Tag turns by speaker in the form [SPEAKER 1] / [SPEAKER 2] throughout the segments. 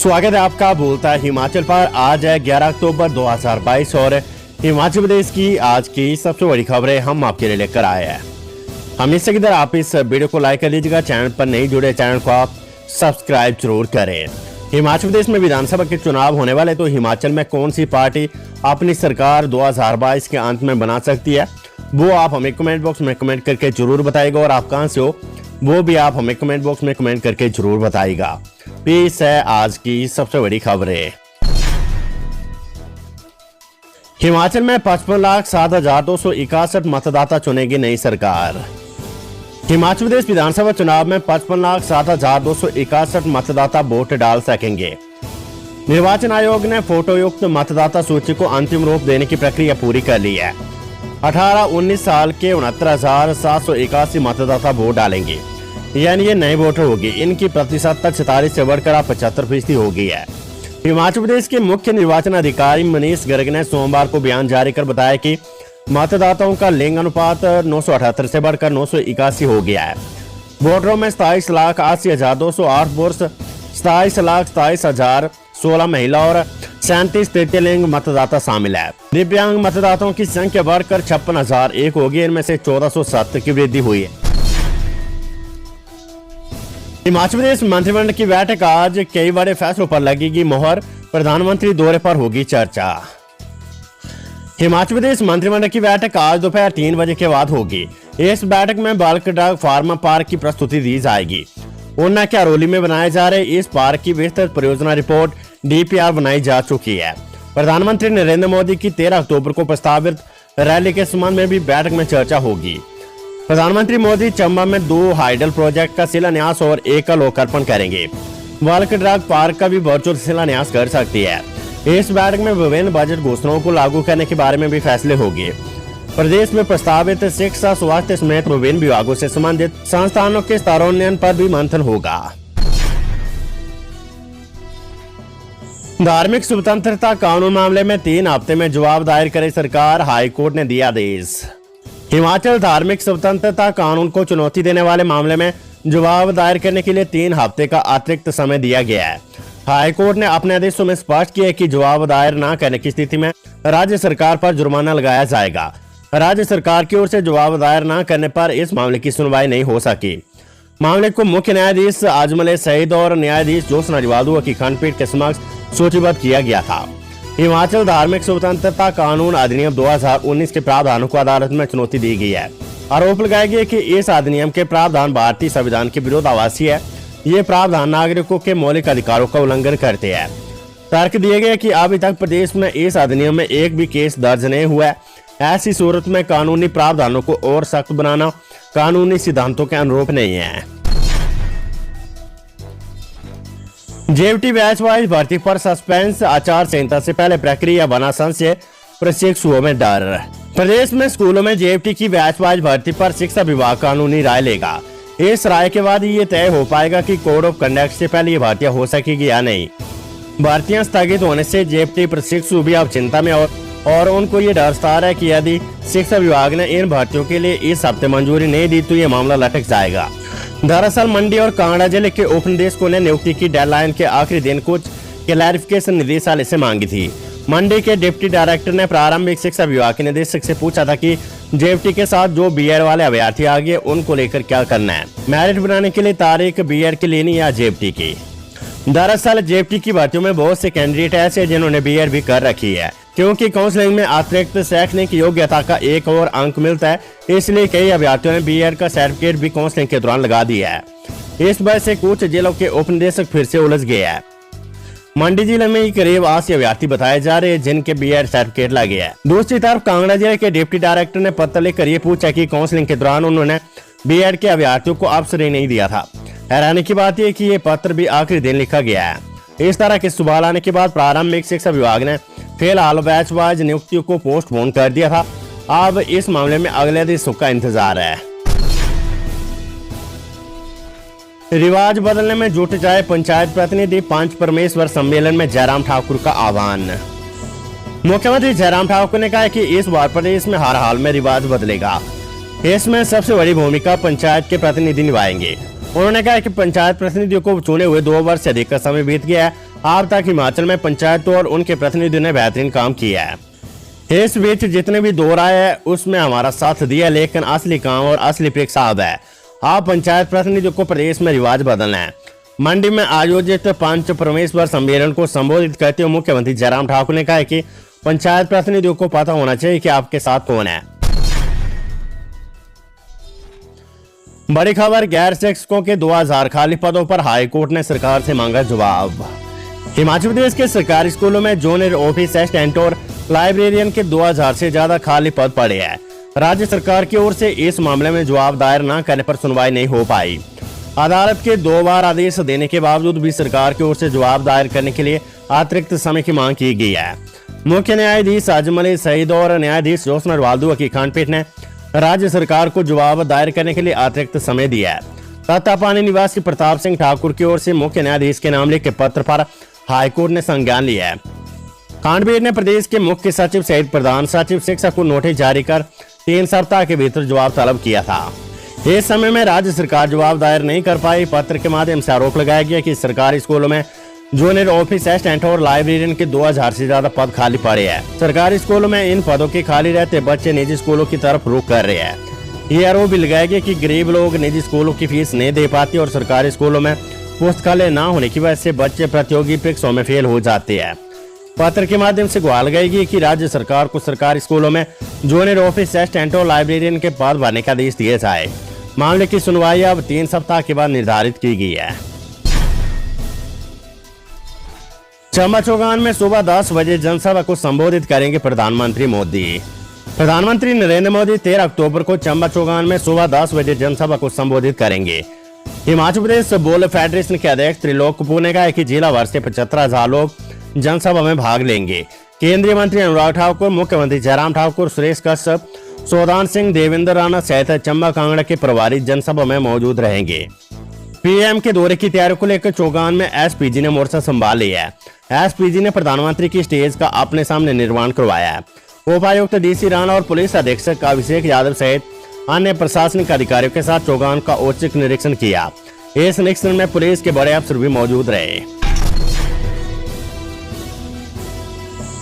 [SPEAKER 1] स्वागत है आपका बोलता है हिमाचल पर। आज है 11 अक्टूबर 2022 और हिमाचल प्रदेश की आज की सबसे बड़ी खबरें हम आपके लिए लेकर आए हैं। हमेशा की तरह आप इस वीडियो को लाइक कर लीजिएगा। चैनल पर नहीं जुड़े चैनल को आप सब्सक्राइब जरूर करें। हिमाचल प्रदेश में विधानसभा के चुनाव होने वाले, तो हिमाचल में कौन सी पार्टी अपनी सरकार 2022 के अंत में बना सकती है, वो आप हमें कमेंट बॉक्स में कमेंट करके जरूर बताइएगा। और आप कहां से हो वो भी आप हमें कमेंट बॉक्स में कमेंट करके जरूर बताइएगा। पेश है आज की सबसे बड़ी खबरें। हिमाचल में 55,07,261 मतदाता चुनेगी नई सरकार। हिमाचल प्रदेश विधानसभा चुनाव में 55,07,261 मतदाता वोट डाल सकेंगे। निर्वाचन आयोग ने फोटोयुक्त मतदाता सूची को अंतिम रूप देने की प्रक्रिया पूरी कर ली है। 18-19 साल के 69,781 मतदाता वोट डालेंगे, यानी ये नए वोटर होगी। इनकी प्रतिशतता 46 से बढ़कर 75% हो गई है। हिमाचल प्रदेश के मुख्य निर्वाचन अधिकारी मनीष गर्ग ने सोमवार को बयान जारी कर बताया कि मतदाताओं का लिंग अनुपात 978 से बढ़कर 981 हो गया है। वोटरों में 27,80,208 पुरुष, 27,27,016 महिला और 37 तृतीय लिंग मतदाता शामिल है। दिव्यांग मतदाताओं की संख्या बढ़कर 56,001 होगी। इनमें से 1407 की वृद्धि हुई है। हिमाचल प्रदेश मंत्रिमंडल की बैठक आज, कई बड़े फैसलों पर लगेगी मोहर, प्रधानमंत्री दौरे पर होगी चर्चा। हिमाचल प्रदेश मंत्रिमंडल की बैठक आज दोपहर 3 बजे के बाद होगी। इस बैठक में बल्क ड्रग फार्मा पार्क की प्रस्तुति दी जाएगी। ऊना के अरोली में बनाए जा रहे इस पार्क की विस्तृत परियोजना रिपोर्ट DPR बनाई जा चुकी है। प्रधानमंत्री नरेंद्र मोदी की 13 अक्टूबर को प्रस्तावित रैली के संबंध में भी बैठक में चर्चा होगी। प्रधानमंत्री मोदी चंबा में 2 हाइडल प्रोजेक्ट का शिलान्यास और 1 का लोकार्पण करेंगे। बल्क ड्रग पार्क का भी वर्चुअल शिलान्यास कर सकती है। इस बैठक में विभिन्न बजट घोषणाओं को लागू करने के बारे में भी फैसले होंगे। प्रदेश में प्रस्तावित शिक्षा, स्वास्थ्य समेत विभिन्न विभागों से संबंधित संस्थानों के स्तरोन्नयन पर भी मंथन होगा। धार्मिक स्वतंत्रता कानून मामले में 3 हफ्ते में जवाब दायर करे सरकार, हाईकोर्ट ने दिया आदेश। हिमाचल धार्मिक स्वतंत्रता कानून को चुनौती देने वाले मामले में जवाब दायर करने के लिए 3 हफ्ते का अतिरिक्त समय दिया गया है। हाईकोर्ट ने अपने आदेशों में स्पष्ट किया कि जवाब दायर न करने की स्थिति में राज्य सरकार पर जुर्माना लगाया जाएगा। राज्य सरकार की ओर से जवाब दायर न करने पर इस मामले की सुनवाई नहीं हो सकी। मामले को मुख्य न्यायाधीश आजमल सईद और न्यायाधीश ज्योत्सना रिवालदुआ की खंडपीठ के समक्ष सूचीबद्ध किया गया था। हिमाचल धार्मिक स्वतंत्रता कानून अधिनियम 2019 के प्रावधानों को अदालत में चुनौती दी गई है। आरोप लगाया गया कि इस अधिनियम के प्रावधान भारतीय संविधान के विरोधाभासी है। ये प्रावधान नागरिकों के मौलिक अधिकारों का उल्लंघन करते हैं। तर्क दिए गए कि अभी तक प्रदेश में इस अधिनियम में एक भी केस दर्ज नहीं हुआ है। ऐसी सूरत में कानूनी प्रावधानों को और सख्त बनाना कानूनी सिद्धांतों के अनुरूप नहीं है। JFT बैच वाइज भर्ती पर सस्पेंस, आचार संहिता से पहले प्रक्रिया बना संशय, प्रशिक्षुओं में डर। प्रदेश में स्कूलों में JFT की बैच वाइज भर्ती पर शिक्षा विभाग कानूनी राय लेगा। इस राय के बाद ये तय हो पाएगा कि कोड ऑफ कंडक्ट से पहले ये भर्तियां हो सकेगी या नहीं। भर्तियां स्थगित होने से JFT प्रशिक्षु भी अब चिंता में और उनको ये डर सता रहा है कि यदि शिक्षा विभाग ने इन भर्तियों के लिए इस हफ्ते मंजूरी नहीं दी तो ये मामला लटक जाएगा। दरअसल मंडी और कांगड़ा जिले के उप निदेशकों ने नियुक्ति की डेडलाइन के आखिरी दिन कुछ क्लैरिफिकेशन निदेशालय से मांगी थी। मंडी के डिप्टी डायरेक्टर ने प्रारंभिक शिक्षा विभाग के निदेशक से पूछा था कि JFT के साथ जो BEd वाले अभ्यर्थी आ गए उनको लेकर क्या करना है, मेरिट बनाने के लिए तारीख BEd की लेनी या JFT की। दरअसल JFT की भर्तियों में बहुत से कैंडिडेट ऐसे जिन्होंने BEd भी कर रखी है, क्योंकि काउंसलिंग में अतिरिक्त शैक्षणिक योग्यता का 1 और अंक मिलता है, इसलिए कई अभ्यर्थियों ने BEd का सर्टिफिकेट भी काउंसलिंग के दौरान लगा दिया है। इस वजह से कुछ जिलों के उप निदेशक फिर से उलझ गए हैं। मंडी जिले में करीब 80 अभ्यर्थी बताए जा रहे हैं जिनके BEd सर्टिफिकेट लगे हैं। दूसरी तरफ कांगड़ा जिले के डिप्टी डायरेक्टर ने पत्र लेकर ये पूछा कि काउंसलिंग के दौरान उन्होंने BEd के अभ्यर्थियों को अवसर ही नहीं दिया था। हैरानी की बात यह कि ये पत्र भी आखिरी दिन लिखा गया है। इस तरह के सवाल आने के बाद प्रारंभिक शिक्षा विभाग ने फिलहाल बैच वाइज नियुक्तियों को पोस्टपोन कर दिया था। अब इस मामले में अगले आदेशों का इंतजार है। रिवाज बदलने में जुट जाए पंचायत प्रतिनिधि, पंच परमेश्वर सम्मेलन में जयराम ठाकुर का आह्वान। मुख्यमंत्री जयराम ठाकुर ने कहा कि इस बार प्रदेश में हर हाल में रिवाज बदलेगा। इसमें सबसे बड़ी भूमिका पंचायत के प्रतिनिधि निभाएंगे। उन्होंने कहा कि पंचायत प्रतिनिधियों को चुने हुए 2 वर्ष से अधिक का समय बीत गया है। अब तक हिमाचल में पंचायतों और उनके प्रतिनिधियों ने बेहतरीन काम किया है। इस बीच जितने भी दौर आए है उसमें हमारा साथ दिया, लेकिन असली काम और असली परीक्षा अब है। आप पंचायत प्रतिनिधियों को प्रदेश में रिवाज बदलना है। मंडी में आयोजित पंच परमेश्वर सम्मेलन को संबोधित करते हुए मुख्यमंत्री जयराम ठाकुर ने कहा कि पंचायत प्रतिनिधियों को पता होना चाहिए कि आपके साथ कौन है। बड़ी खबर, गैर शिक्षकों के 2000 खाली पदों पर हाईकोर्ट ने सरकार से मांगा जवाब। हिमाचल प्रदेश के सरकारी स्कूलों में जूनियर ऑफिस असिस्टेंट और लाइब्रेरियन के 2000 से ज्यादा खाली पद पड़े हैं। राज्य सरकार की ओर से इस मामले में जवाब दायर न करने पर सुनवाई नहीं हो पाई। अदालत के 2 बार आदेश देने के बावजूद भी सरकार की ओर से जवाब दायर करने के लिए अतिरिक्त समय की मांग की गई है। मुख्य न्यायाधीश अजमल सईद और न्यायाधीश ज्योत्सना वाल्दुआ की खंडपीठ ने राज्य सरकार को जवाब दायर करने के लिए अतिरिक्त समय दिया है। तत्तापानी निवासी प्रताप सिंह ठाकुर की ओर से मुख्य न्यायाधीश के नाम लिखे पत्र पर हाईकोर्ट ने संज्ञान लिया है। खंडपीठ ने प्रदेश के मुख्य सचिव सहित प्रधान सचिव शिक्षा को नोटिस जारी कर 3 सप्ताह के भीतर जवाब तलब किया था। इस समय में राज्य सरकार जवाब दायर नहीं कर पाई। पत्र के माध्यम से आरोप लगाया गया कि सरकारी स्कूलों में जूनियर ऑफिस असिस्टेंट और लाइब्रेरियन के 2000 से ज्यादा पद खाली पड़े हैं। सरकारी स्कूलों में इन पदों के खाली रहते बच्चे निजी स्कूलों की तरफ रुख कर रहे हैं। ये आरोप भी लगाया गया कि गरीब लोग निजी स्कूलों की फीस नहीं दे पाते और सरकारी स्कूलों में पुस्तकालय न होने की वजह से बच्चे प्रतियोगी परीक्षाओं में फेल हो जाते हैं। पत्र के माध्यम से गुहार लगाई गई कि राज्य सरकार को सरकारी स्कूलों में जूनियर ऑफिस असिस्टेंट और लाइब्रेरियन के पद भरने का आदेश दिया जाए। मामले की सुनवाई अब 3 सप्ताह के बाद निर्धारित की गई है। चंबा चौगान में सुबह 10 बजे जनसभा को संबोधित करेंगे प्रधानमंत्री मोदी। प्रधानमंत्री नरेंद्र मोदी 13 अक्टूबर को चंबा चौगान में सुबह 10 बजे जनसभा को संबोधित करेंगे। हिमाचल प्रदेश बॉल फेडरेशन के अध्यक्ष त्रिलोक कपूर ने कहा है कि जिला भर से 75,000 लोग जनसभा में भाग लेंगे। केंद्रीय मंत्री अनुराग ठाकुर, मुख्यमंत्री जयराम ठाकुर, सुरेश कश्यप, सौदान सिंह, देवेंद्र राणा सहित चंबा कांगड़ा के प्रभारी जनसभा में मौजूद रहेंगे। पीएम के दौरे की तैयारी को लेकर चौगान में एसपीजी ने मोर्चा संभाल लिया है। एसपीजी ने प्रधानमंत्री की स्टेज का अपने सामने निर्माण करवाया है। उपायुक्त डीसी राणा और पुलिस अधीक्षक अभिषेक यादव सहित अन्य प्रशासनिक अधिकारियों के साथ चौगान का औचक निरीक्षण किया। इस निरीक्षण में पुलिस के बड़े अफसर भी मौजूद रहे।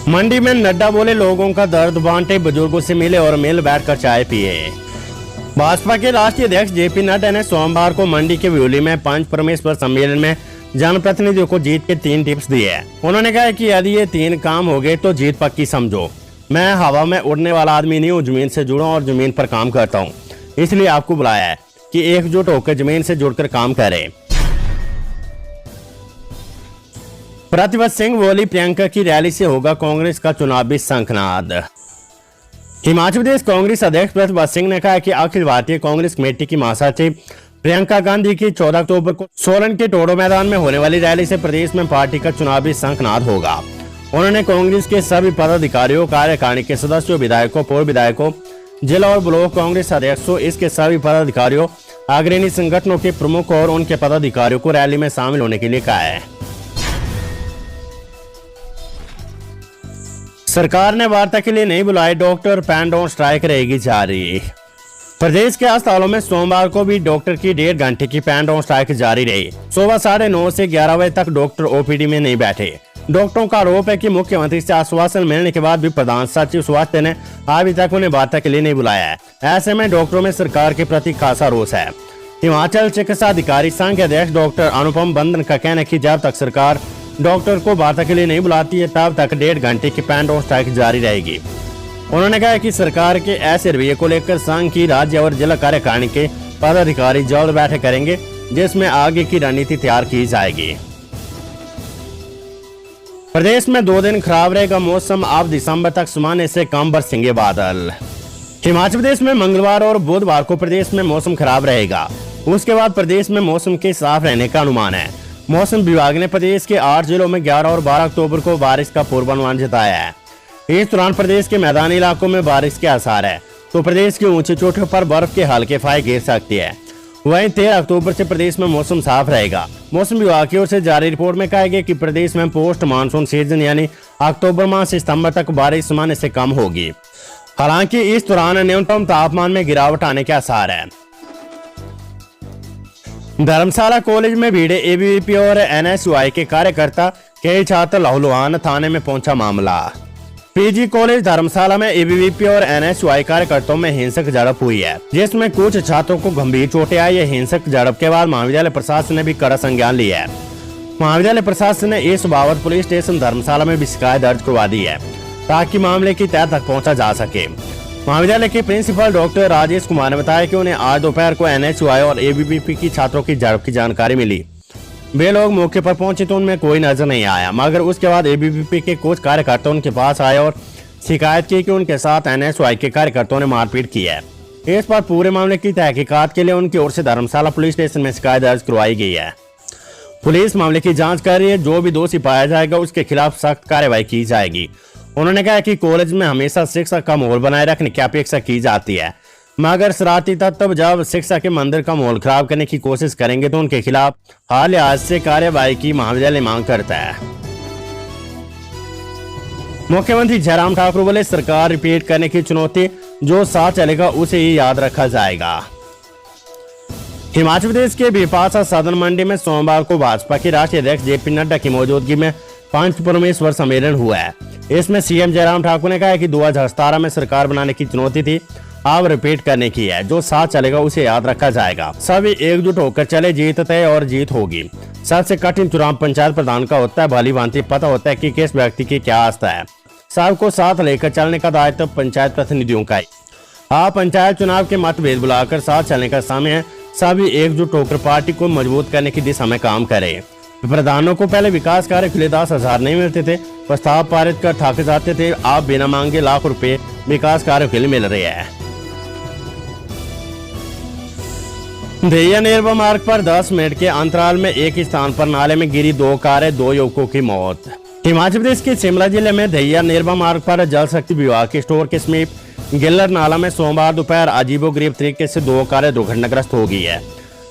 [SPEAKER 1] मंडी में नड्डा बोले, लोगों का दर्द बांटे, बुजुर्गों से मिले और मिल बैठकर चाय पिए। भाजपा के राष्ट्रीय अध्यक्ष जेपी नड्डा ने सोमवार को मंडी के व्यूली में पंच परमेश्वर सम्मेलन में जनप्रतिनिधियों को जीत के 3 टिप्स दिए हैं। उन्होंने कहा कि यदि ये 3 काम हो गए तो जीत पक्की समझो। मैं हवा में उड़ने वाला आदमी नहीं हूँ, जमीन से जुड़ा और जमीन पर काम करता हूँ, इसलिए आपको बुलाया है कि एकजुट होकर जमीन से जुड़कर काम करें। प्रतिभा सिंह बोली, प्रियंका की रैली से होगा कांग्रेस का चुनावी शंखनाद। हिमाचल प्रदेश कांग्रेस अध्यक्ष प्रतिभा सिंह ने कहा कि अखिल भारतीय कांग्रेस कमेटी की महासचिव प्रियंका गांधी की 14 अक्टूबर को सोलन के टोडो मैदान में होने वाली रैली से प्रदेश में पार्टी का चुनावी शंखनाद होगा। उन्होंने कांग्रेस के सभी पदाधिकारियों, कार्यकारिणी के सदस्यों, विधायकों, पूर्व विधायकों, जिला और ब्लॉक कांग्रेस अध्यक्षों, इसके सभी पदाधिकारियों, अग्रणी संगठनों के प्रमुख और उनके पदाधिकारियों को रैली में शामिल होने के लिए कहा है। सरकार ने वार्ता के लिए नहीं बुलाए डॉक्टर, पेन डाउन स्ट्राइक रहेगी जारी। प्रदेश के अस्पतालों में सोमवार को भी डॉक्टर की 1.5 घंटे की पेन डाउन स्ट्राइक जारी रही। सुबह 9:30 से 11 बजे तक डॉक्टर ओपीडी में नहीं बैठे। डॉक्टरों का आरोप है कि मुख्यमंत्री से आश्वासन मिलने के बाद भी प्रधान सचिव स्वास्थ्य ने अभी तक उन्हें वार्ता के लिए नहीं बुलाया है। ऐसे में डॉक्टरों में सरकार के प्रति खासा रोष है। हिमाचल चिकित्सा अधिकारी संघ के अध्यक्ष डॉक्टर अनुपम बंदन का कहना है कि जब तक सरकार डॉक्टर को वार्ता के लिए नहीं बुलाती है तब तक 1.5 घंटे की पेन डाउन स्ट्राइक जारी रहेगी। उन्होंने कहा कि सरकार के ऐसे रवैये को लेकर संघ की राज्य और जिला कार्यकारिणी के पदाधिकारी जल्द बैठक करेंगे, जिसमें आगे की रणनीति तैयार की जाएगी। प्रदेश में 2 दिन खराब रहेगा मौसम, अब दिसंबर तक सामान्य से कम बरसेंगे बादल। हिमाचल प्रदेश में मंगलवार और बुधवार को प्रदेश में मौसम खराब रहेगा। उसके बाद प्रदेश में मौसम के साफ रहने का अनुमान है। मौसम विभाग ने प्रदेश के 8 जिलों में 11 और 12 अक्टूबर को बारिश का पूर्वानुमान जताया है। इस दौरान प्रदेश के मैदानी इलाकों में बारिश के आसार है, तो प्रदेश की ऊंची चोटियों पर बर्फ के हल्के फाहे गिर सकती है। वहीं 13 अक्टूबर से प्रदेश में मौसम साफ रहेगा। मौसम विभाग की ओर से जारी रिपोर्ट में कहा गया कि प्रदेश में पोस्ट मानसून सीजन यानी अक्टूबर माह से सितंबर तक बारिश सामान्य से कम होगी। हालांकि इस दौरान न्यूनतम तापमान में गिरावट आने के आसार है। धर्मशाला कॉलेज में भीड़े एबीवीपी और एनएसयूआई के कार्यकर्ता, कई छात्र लहूलुहान थाने में पहुंचा मामला। पीजी कॉलेज धर्मशाला में एबीवीपी और एनएसयूआई कार्यकर्ताओं में हिंसक झड़प हुई है, जिसमें कुछ छात्रों को गंभीर चोटें आई है। हिंसक झड़प के बाद महाविद्यालय प्रशासन ने भी कड़ा संज्ञान लिया है। महाविद्यालय प्रशासन ने इस बाबत पुलिस स्टेशन धर्मशाला में भी शिकायत दर्ज करवा दी है, ताकि मामले की तह तक पहुंचा जा सके। महाविद्यालय के प्रिंसिपल डॉक्टर राजेश कुमार ने बताया कि उन्हें आज दोपहर को एनएसयूआई और एबीवीपी की छात्रों की झड़प की जानकारी मिली। वे लोग मौके पर पहुंचे तो उनमें कोई नजर नहीं आया, मगर उसके बाद एबीवीपी के कुछ कार्यकर्ता उनके पास आए और शिकायत की कि उनके साथ एनएसयूआई के कार्यकर्ताओं ने मारपीट की है। इस पर पूरे मामले की तहकीकात के लिए उनकी ओर से धर्मशाला पुलिस स्टेशन में शिकायत दर्ज करवाई गई है। पुलिस मामले की जांच कर रही है। जो भी दोषी पाया जाएगा उसके खिलाफ सख्त कार्रवाई की जाएगी। उन्होंने कहा कि कॉलेज में हमेशा शिक्षा का माहौल बनाए रखने की अपेक्षा की जाती है, मगर शरारती तत्व जब शिक्षा के मंदिर का माहौल खराब करने की कोशिश करेंगे तो उनके खिलाफ हर लिहाज से कार्रवाई की महाविद्यालय मांग करता है। मुख्यमंत्री जयराम ठाकुर बोले, सरकार रिपीट करने की चुनौती, जो साथ चलेगा उसे ही याद रखा जाएगा। हिमाचल प्रदेश के बिपाशा सदन मंडी में सोमवार को भाजपा के राष्ट्रीय अध्यक्ष जेपी नड्डा की मौजूदगी में पंच परमेश्वर सम्मेलन हुआ है। इसमें सीएम जयराम ठाकुर ने कहा कि 2017 में सरकार बनाने की चुनौती थी, अब रिपीट करने की है। जो साथ चलेगा उसे याद रखा जाएगा। सभी एकजुट होकर चले, जीत तय और जीत होगी। सबसे कठिन चुनाव पंचायत प्रधान का होता है। भली भांति पता होता है कि किस व्यक्ति की क्या आस्था है। सबको साथ लेकर चलने का दायित्व पंचायत प्रतिनिधियों का है। आप पंचायत चुनाव के मतभेद बुलाकर साथ चलने का समय है। सभी एकजुट होकर पार्टी को मजबूत करने की दिशा में काम करें। प्रधानों को पहले विकास कार्य के लिए 10,000 नहीं मिलते थे, प्रस्ताव पारित कर थक जाते थे। आप बिना मांगे लाख रुपए विकास कार्यों के लिए मिल रहे हैं। दहिया नेरवा मार्ग पर 10 मिनट के अंतराल में एक स्थान पर नाले में गिरी 2 कारें, 2 युवकों की मौत। हिमाचल प्रदेश के शिमला जिले में दहिया नेरवा मार्ग पर जल शक्ति विभाग के स्टोर के समीप गिल्लर नाला में सोमवार दोपहर अजीबोगरीब तरीके से 2 कारें दुर्घटनाग्रस्त हो गई है।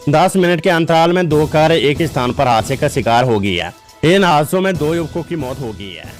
[SPEAKER 1] 10 मिनट के अंतराल में 2 कारें एक स्थान पर हादसे का शिकार हो गई है। इन हादसों में 2 युवकों की मौत हो गई है।